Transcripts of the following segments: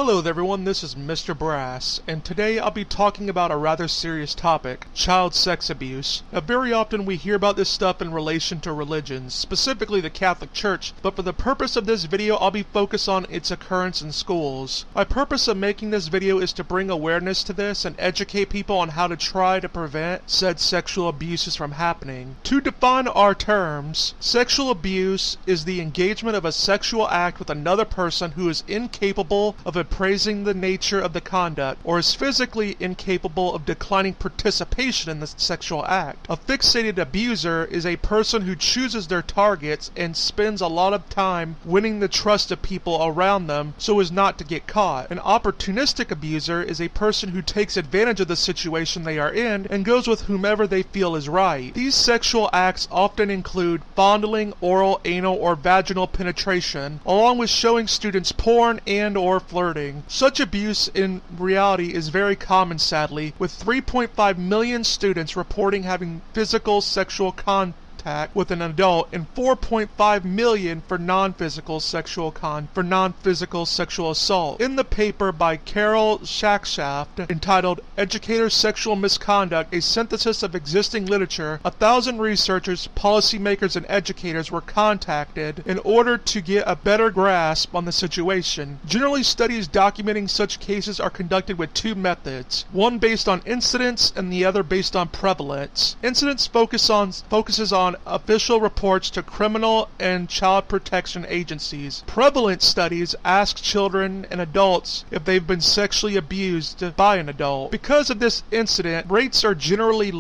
Hello there everyone, this is Mr. Brass, and today I'll be talking about a rather serious topic, child sex abuse. Now very often we hear about this stuff in relation to religions, specifically the Catholic Church, but for the purpose of this video I'll be focused on its occurrence in schools. My purpose of making this video is to bring awareness to this and educate people on how to try to prevent said sexual abuses from happening. To define our terms, sexual abuse is the engagement of a sexual act with another person who is incapable of appraising the nature of the conduct, or is physically incapable of declining participation in the sexual act. A fixated abuser is a person who chooses their targets and spends a lot of time winning the trust of people around them so as not to get caught. An opportunistic abuser is a person who takes advantage of the situation they are in and goes with whomever they feel is right. These sexual acts often include fondling, oral, anal, or vaginal penetration, along with showing students porn and or flirting. Such abuse in reality is very common, sadly, with 3.5 million students reporting having physical sexual contact with an adult and 4.5 million for non-physical sexual assault. In the paper by Charol Shakeshaft entitled Educator Sexual Misconduct, a synthesis of existing literature, 1,000 researchers, policymakers, and educators were contacted in order to get a better grasp on the situation. Generally, studies documenting such cases are conducted with two methods, one based on incidence and the other based on prevalence. Incidence focuses on official reports to criminal and child protection agencies. Prevalence studies ask children and adults if they've been sexually abused by an adult. Because of this, incidence rates are generally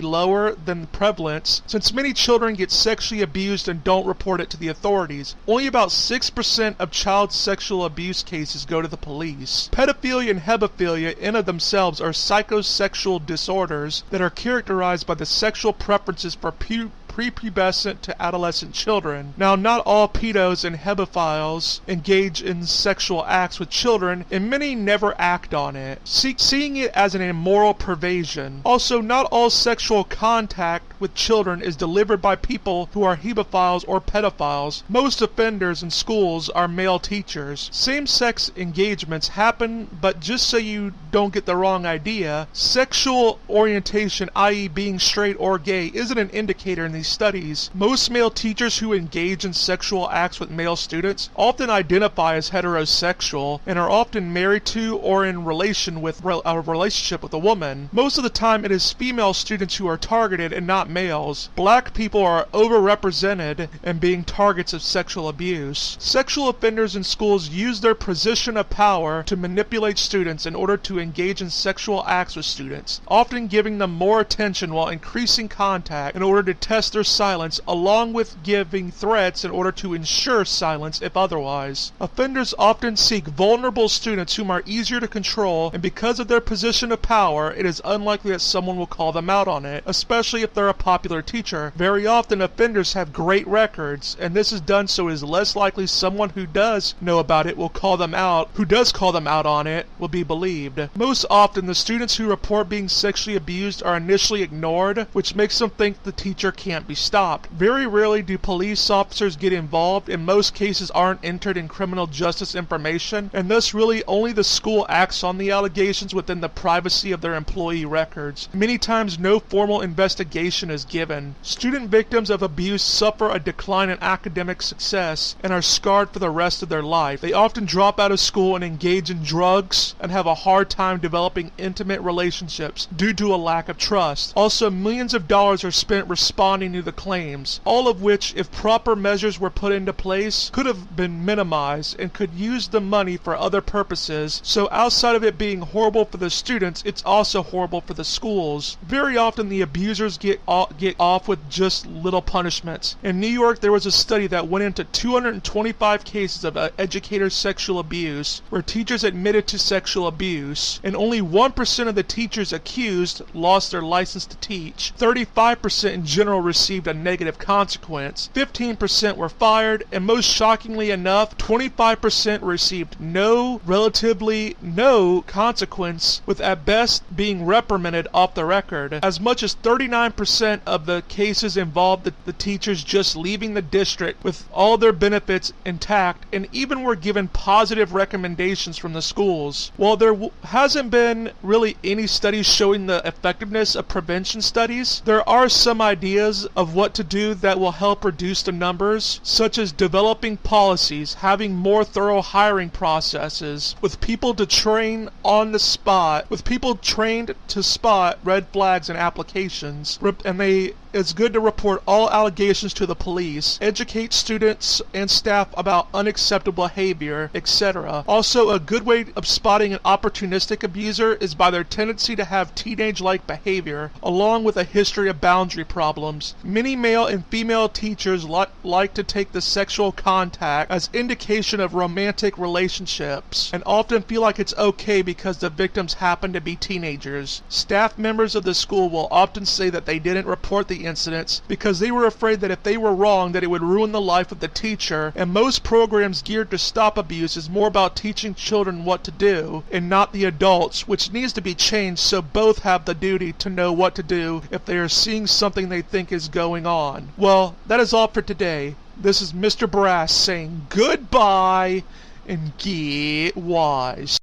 lower than prevalence, since many children get sexually abused and don't report it to the authorities. Only about 6% of child sexual abuse cases go to the police. Pedophilia and hebephilia in of themselves are psychosexual disorders that are characterized by the sexual preferences for prepubescent to adolescent children. Now, not all pedos and hebephiles engage in sexual acts with children, and many never act on it, seeing it as an immoral perversion. Also, not all sexual contact with children is delivered by people who are hebephiles or pedophiles. Most offenders in schools are male teachers. Same-sex engagements happen, but just so you don't get the wrong idea, sexual orientation, i.e. being straight or gay, isn't an indicator in these studies. Most male teachers who engage in sexual acts with male students often identify as heterosexual and are often married to or in a relationship with a woman. Most of the time it is female students who are targeted and not males. Black people are overrepresented in being targets of sexual abuse. Sexual offenders in schools use their position of power to manipulate students in order to engage in sexual acts with students, often giving them more attention while increasing contact in order to test their silence, along with giving threats in order to ensure silence if otherwise. Offenders often seek vulnerable students whom are easier to control, and because of their position of power, it is unlikely that someone will call them out on it, especially if they're a popular teacher. Very often offenders have great records, and this is done so it is less likely someone who does know about it will call them out, on it, will be believed. Most often, the students who report being sexually abused are initially ignored, which makes them think the teacher can't be stopped. Very rarely do police officers get involved, and most cases aren't entered in criminal justice information, and thus really only the school acts on the allegations within the privacy of their employee records. Many times no formal investigation is given. Student victims of abuse suffer a decline in academic success and are scarred for the rest of their life. They often drop out of school and engage in drugs and have a hard time developing intimate relationships due to a lack of trust. Also, millions of dollars are spent responding to the claims, all of which, if proper measures were put into place, could have been minimized and could use the money for other purposes. So outside of it being horrible for the students, it's also horrible for the schools. Very often the abusers get off with just little punishments. In New York, there was a study that went into 225 cases of educator sexual abuse where teachers admitted to sexual abuse, and only 1% of the teachers accused lost their license to teach. 35% in general received a negative consequence, 15% were fired, and most shockingly enough, 25% received relatively no consequence, with at best being reprimanded off the record. As much as 39% of the cases involved the teachers just leaving the district with all their benefits intact, and even were given positive recommendations from the schools. While there hasn't been really any studies showing the effectiveness of prevention studies, there are some ideas of what to do that will help reduce the numbers, such as developing policies, having more thorough hiring processes, with people trained to spot red flags in applications, and it's good to report all allegations to the police, educate students and staff about unacceptable behavior, etc. Also, a good way of spotting an opportunistic abuser is by their tendency to have teenage-like behavior, along with a history of boundary problems. Many male and female teachers like to take the sexual contact as indication of romantic relationships, and often feel like it's okay because the victims happen to be teenagers. Staff members of the school will often say that they didn't report the incidents because they were afraid that if they were wrong that it would ruin the life of the teacher, and most programs geared to stop abuse is more about teaching children what to do and not the adults, which needs to be changed so both have the duty to know what to do if they are seeing something they think is going on. Well, that is all for today. This is Mr. Brass saying goodbye and get wise.